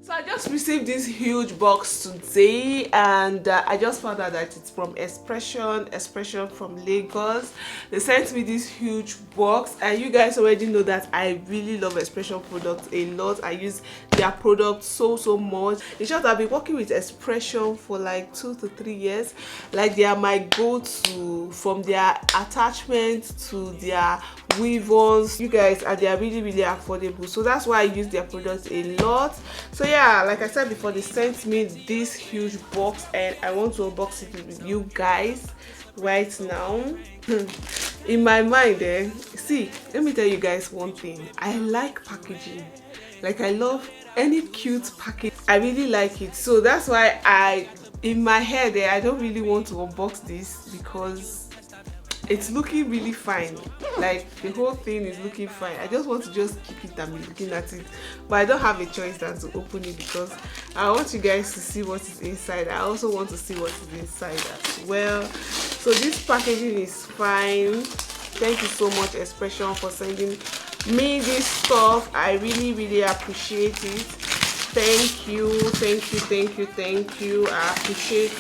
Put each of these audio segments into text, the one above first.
So I just received this huge box today, and I just found out that it's from Xpression from Lagos. They sent me this huge box, and you guys already know that I really love Xpression products a lot. I use their products so much. In short, I've been working with Xpression for like 2 to 3 years. Like, they are my go-to, from their attachment to their weave-ons, you guys, and they are really affordable. So that's why I use their products a lot. So yeah, like I said before, they sent me this huge box, and I want to unbox it with you guys right now. In my mind, see, let me tell you guys one thing. I like packaging. Like, I love any cute package. I really like it. So that's why in my head I don't really want to unbox this, because it's looking really fine. Like, the whole thing is looking fine. I just want to keep it and be looking at it, but I don't have a choice than to open it, because I want you guys to see what is inside. I also want to see what is inside as well. So this packaging is fine. Thank you so much, Xpression, for sending me this stuff. I really appreciate it. Thank you. I appreciate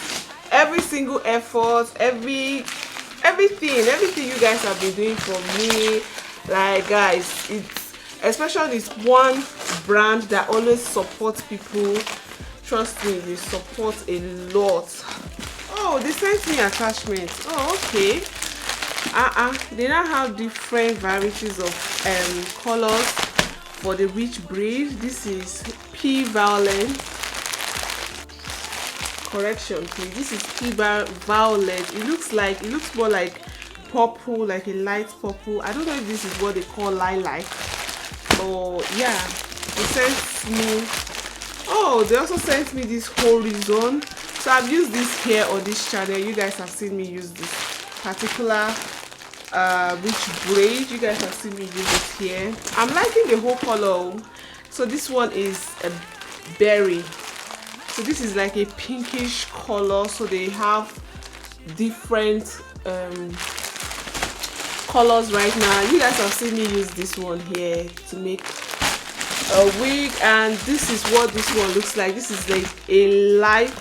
every single effort, everything you guys have been doing for me. Like, guys, Xpression is one brand that always supports people. Trust me, they support a lot. Oh, they sent me attachments. Oh, okay. They now have different varieties of colors for the rich breed. This is P Violet. Correction, please. This is P Violet. It looks more like purple, like a light purple. I don't know if this is what they call lilac. Oh yeah, they sent me. Oh, they also sent me this horizon. So I've used this here on this channel. You guys have seen me use this particular rich braid. You guys have seen me use it here. I'm liking the whole color. So this one is a berry. So this is like a pinkish color. So they have different colors right now. You guys have seen me use this one here to make a wig, and this is what this one looks like. This is like a light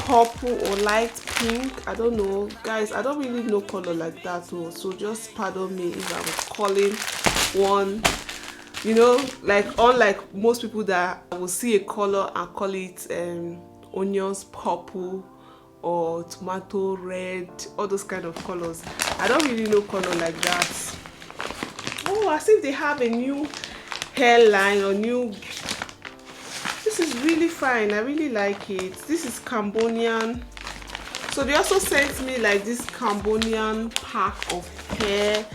purple or light pink. I don't know, guys. I don't really know color like that, so just pardon me if I'm calling one, you know, like, unlike most people that will see a color and call it onions purple or tomato red, all those kind of colors. I don't really know color like that. Oh, I think they have a new hairline or new. This is really fine. I really like it. This is Cambodian. So they also sent me like this Cambodian pack of hair,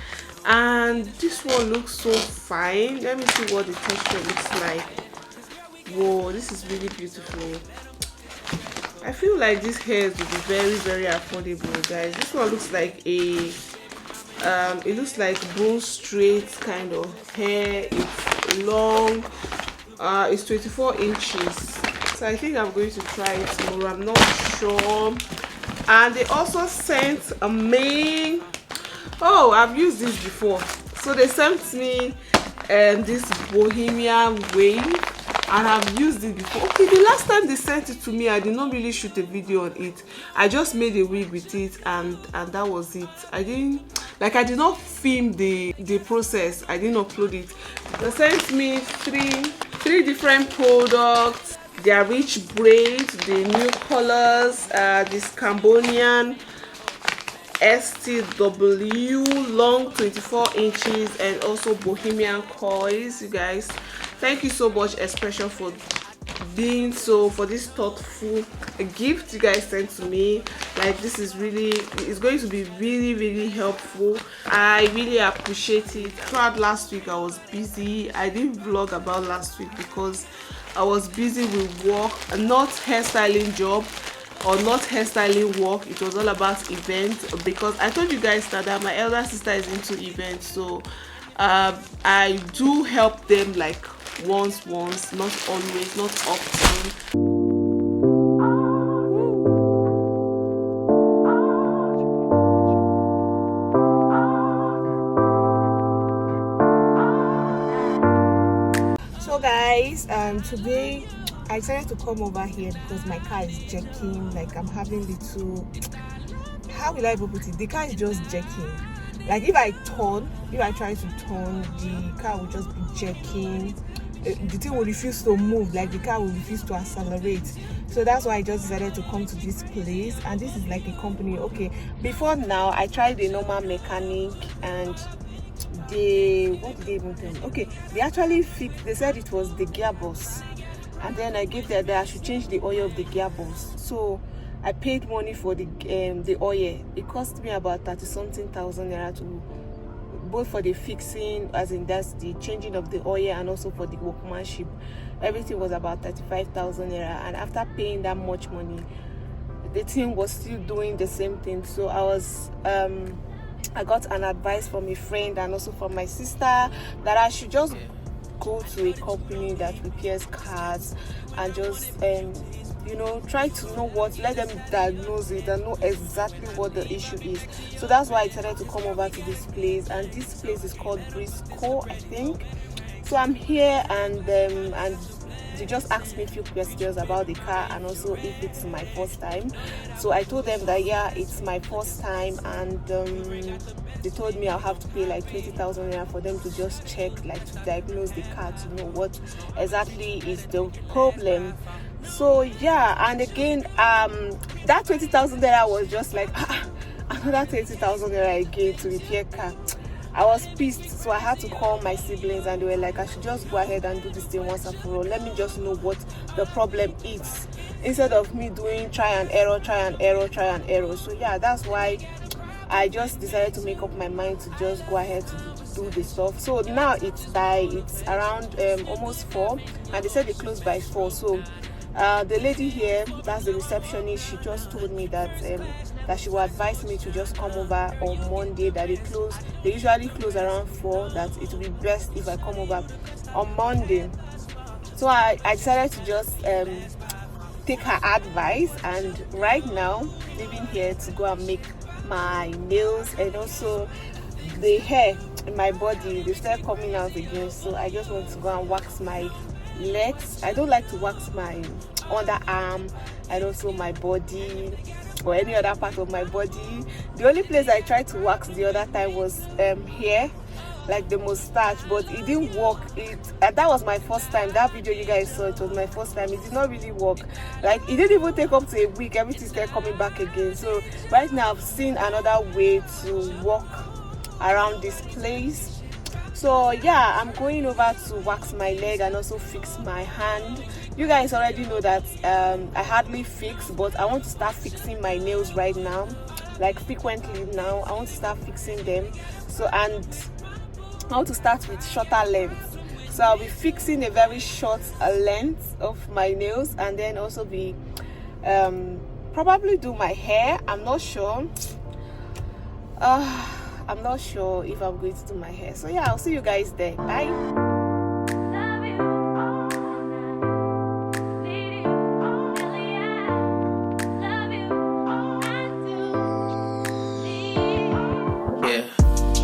and this one looks so fine. Let me see what the texture looks like. Whoa, this is really beautiful. I feel like these hairs will be very affordable, guys. This one looks like a it looks like bone straight kind of hair. It's long. It's 24 inches. So I think I'm going to try it tomorrow. I'm not sure. And they also sent a main. Oh, I've used this before. So they sent me this bohemian wave, and I've used it before. Okay, the last time they sent it to me, I did not really shoot a video on it. I just made a wig with it, and that was it. I did not film the process. I didn't upload it. They sent me three different products. Their rich braid, the new colors, this Cambodian STW long 24 inches, and also bohemian coils. You guys, thank you so much, Xpression, for being for this thoughtful gift you guys sent to me. Like, this is it's going to be really helpful. I really appreciate it. Throughout last week I was busy. I didn't vlog about last week because I was busy with work, not hairstyling job or not hairstyling work. It was all about events, because I told you guys that my elder sister is into events. So I do help them like once, not always, not often. So guys, today I decided to come over here because my car is jerking. Like I'm having little, how will I put it? The car is just jerking. Like if I try to turn, the car will just be jerking. The thing will refuse to move, like the car will refuse to accelerate. So that's why I just decided to come to this place, and this is like a company. Okay, before now I tried a normal mechanic, and what did they even tell me? Okay, they actually fixed, they said it was the gearbox, and then I gave that I should change the oil of the gearbox. So I paid money for the oil. It cost me about 30-something thousand naira to both for the fixing, as in that's the changing of the oil, and also for the workmanship. Everything was about 35,000 naira, and after paying that much money, the team was still doing the same thing. So I got an advice from a friend and also from my sister that I should just go to a company that repairs cars and just you know, try to know let them diagnose it and know exactly what the issue is. So that's why I decided to come over to this place, and this place is called BRIDAL, I think. So I'm here, and they just asked me a few questions about the car and also if it's my first time. So I told them that yeah, it's my first time, and they told me I'll have to pay like 20,000 naira for them to just check, like to diagnose the car, to know what exactly is the problem. So yeah, and again that 20,000 naira was just like another 20,000 naira again to repair car. I was pissed, so I had to call my siblings, and they were like, I should just go ahead and do this thing once and for all. Let me just know what the problem is, instead of me doing try and error. So yeah, that's why I just decided to make up my mind to just go ahead to do the stuff. So now it's around almost 4, and they said they close by 4. So the lady here, that's the receptionist, she just told me that that she will advise me to just come over on Monday, that they usually close around 4, that it will be best if I come over on Monday. So I decided to just take her advice, and right now leaving here to go and make my nails, and also the hair in my body, they start coming out again. So I just want to go and wax my legs. I don't like to wax my underarm and also my body or any other part of my body. The only place I tried to wax the other time was here, like the mustache, but it didn't work. That was my first time. That video you guys saw, it was my first time. It did not really work. Like it didn't even take up to a week, everything started coming back again. So right now I've seen another way to walk around this place. So yeah, I'm going over to wax my leg and also fix my hand. You guys already know that I hardly fix, but I want to start fixing my nails right now, like frequently now. I want to start fixing them. So, and I want to start with shorter length. So I'll be fixing a very short length of my nails, and then also be probably do my hair. I'm not sure. I'm not sure if I'm going to do my hair. So yeah, I'll see you guys there. Bye. Yeah,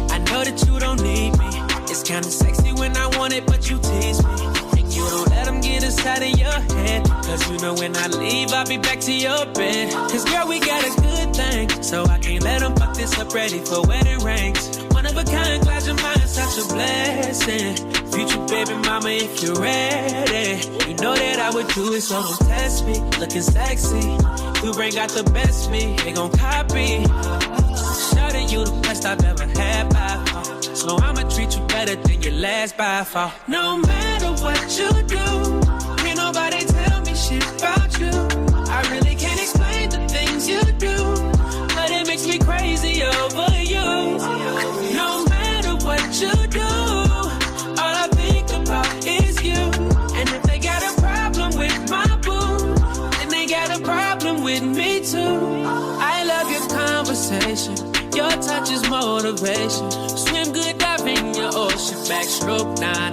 I know that you don't need me. It's kind of sexy when I want it, but you tease me. And you don't let them get inside of your head. Cause you know when I leave, I'll be back to your bed. Cause girl, we got a good thing. So I can't let them fuck this up, ready for wedding rings. One of a kind, glad your mind's such a blessing. Future baby mama, if you're ready. You know that I would do it, so don't test me. Looking sexy, you bring out the best me. They gon' copy. Show that you the best I've ever had by far. So I'ma treat you better than your last by far. No matter what you do, can't nobody tell me shit about you. I really can't explain the things you do, but it makes me crazy over you. No matter what you do, all I think about is you. And if they got a problem with my boo, then they got a problem with me too. I love your conversation, your touch is motivation. Swim good, dive in your ocean, backstroke, nah.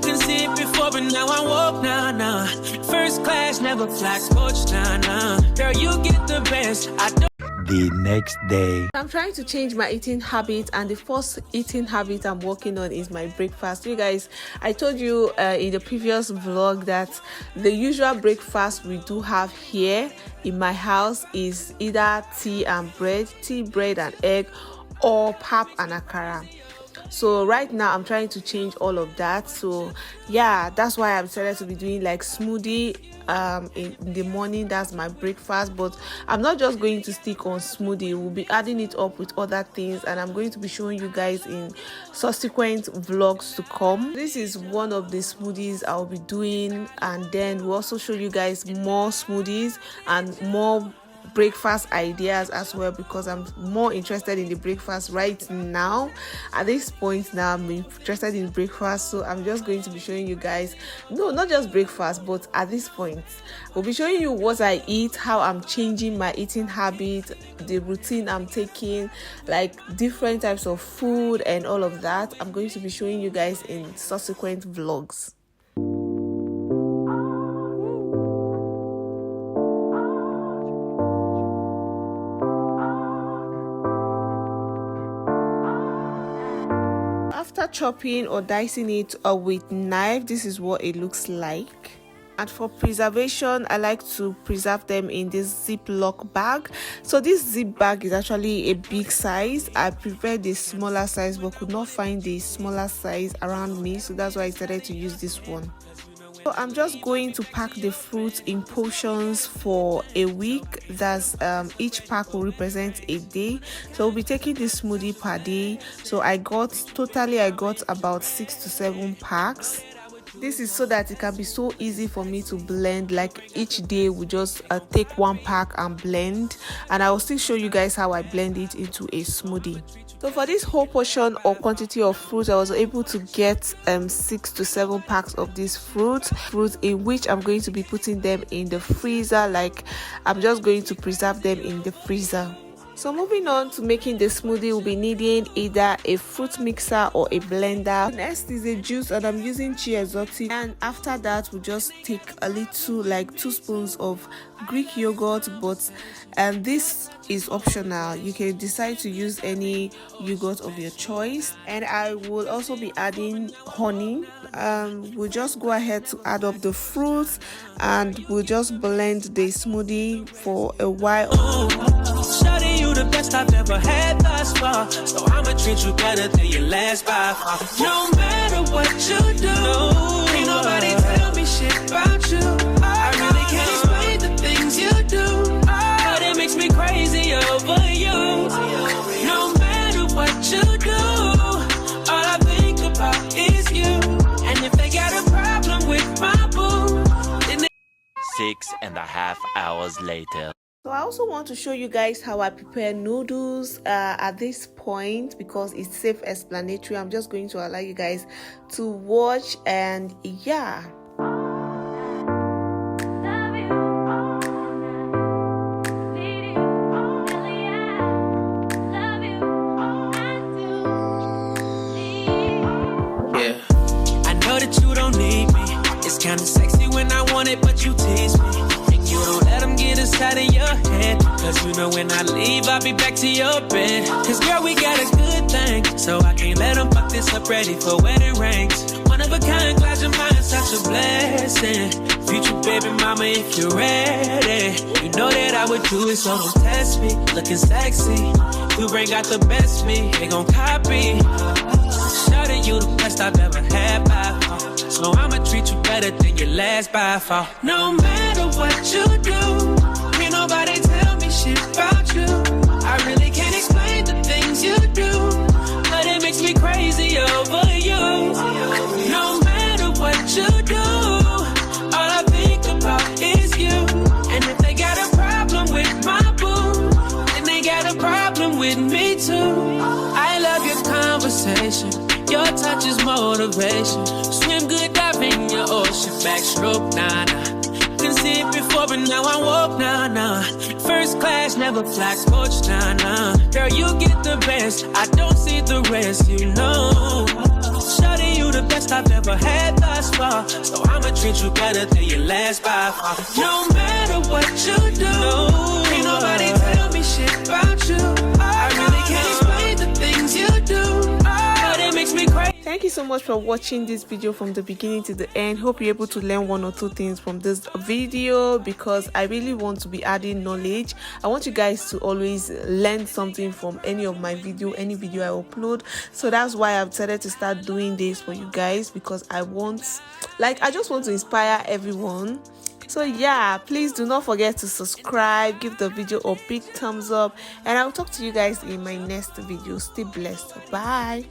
Couldn't see it before, but now I walk, nah. First class, never fly coach, nah. Girl, you get the best. I don't. the next day. I'm trying to change my eating habit, and the first eating habit I'm working on is my breakfast. You guys, I told you in the previous vlog that the usual breakfast we do have here in my house is either tea, bread and egg, or pap and akara. So right now I'm trying to change all of that. So yeah, that's why I decided to be doing like smoothie in the morning. That's my breakfast, but I'm not just going to stick on smoothie. We'll be adding it up with other things, and I'm going to be showing you guys in subsequent vlogs to come. This is one of the smoothies I'll be doing, and then we'll also show you guys more smoothies and more breakfast ideas as well, because I'm more interested in the breakfast right now. At this point now, I'm interested in breakfast, so I'm just going to be showing you guys, no, not just breakfast, but at this point we'll be showing you what I eat, how I'm changing my eating habit, the routine I'm taking, like different types of food and all of that. I'm going to be showing you guys in subsequent vlogs. After chopping or dicing it with knife, this is what it looks like. And for preservation, I like to preserve them in this Ziploc bag. So this zip bag is actually a big size. I prefer the smaller size, but could not find the smaller size around me, so that's why I decided to use this one. So I'm just going to pack the fruits in portions for a week. That's each pack will represent a day. So we'll be taking this smoothie per day. So I got about 6 to 7 packs. This is so that it can be so easy for me to blend. Like each day we just take one pack and blend, and I will still show you guys how I blend it into a smoothie. So for this whole portion or quantity of fruit, I was able to get 6 to 7 packs of these fruits, in which I'm going to be putting them in the freezer. Like I'm just going to preserve them in the freezer. So moving on to making the smoothie, we'll be needing either a fruit mixer or a blender. Next is a juice, and I'm using xoxo. And after that, we'll just take a little, like 2 spoons of Greek yogurt, but this is optional. You can decide to use any yogurt of your choice. And I will also be adding honey. We'll just go ahead to add up the fruits, and we'll just blend the smoothie for a while. Shawty, you the best I've ever had thus far, so I'ma treat you better than your last by far. No matter what you do, ain't nobody tell me shit about you. I really can't explain the things you do, but it makes me crazy over you. No matter what you do, all I think about is you. And if they got a problem with my boo, then they 6.5 hours later. So I also want to show you guys how I prepare noodles at this point, because it's self-explanatory. I'm just going to allow you guys to watch, and yeah. Yeah, I know that you don't need me. It's kinda sexy when I want it, but you tease me. You don't let them get inside of your head, cause you know when I leave, I'll be back to your bed. Cause girl, we got a good thing, so I can't let them fuck this up, ready for wedding rings. One of a kind, glad your mind's such a blessing. Future baby mama, if you're ready, you know that I would do it, so don't test me. Looking sexy, you bring out the best me, they gon' copy. Shawty, you the best I've ever had by far, so I'ma treat you better than your last by far. No matter what you do, ain't nobody tell me shit about you. I really can't explain the things you do, but it makes me crazy over you. No matter what you do, all I think about is you. And if they got a problem with my boo, then they got a problem with me too. I love your conversation, your touch is motivation. Swim good, dive in your ocean, backstroke, nah. Can see it before, but now I walk, nah. First class, never fly coach, nah. Girl, you get the best, I don't see the rest, you know. Shawty, you the best I've ever had thus far, so I'ma treat you better than your last by far. No matter what you do, ain't nobody tell me shit about you. I really can't explain the things you do, but it makes me crazy. Thank you so much for watching this video from the beginning to the end. Hope you're able to learn one or two things from this video, because I really want to be adding knowledge. I want you guys to always learn something from any of my video, any video I upload. So that's why I've decided to start doing this for you guys, because I just want to inspire everyone. So yeah, please do not forget to subscribe, give the video a big thumbs up, and I'll talk to you guys in my next video. Stay blessed. Bye.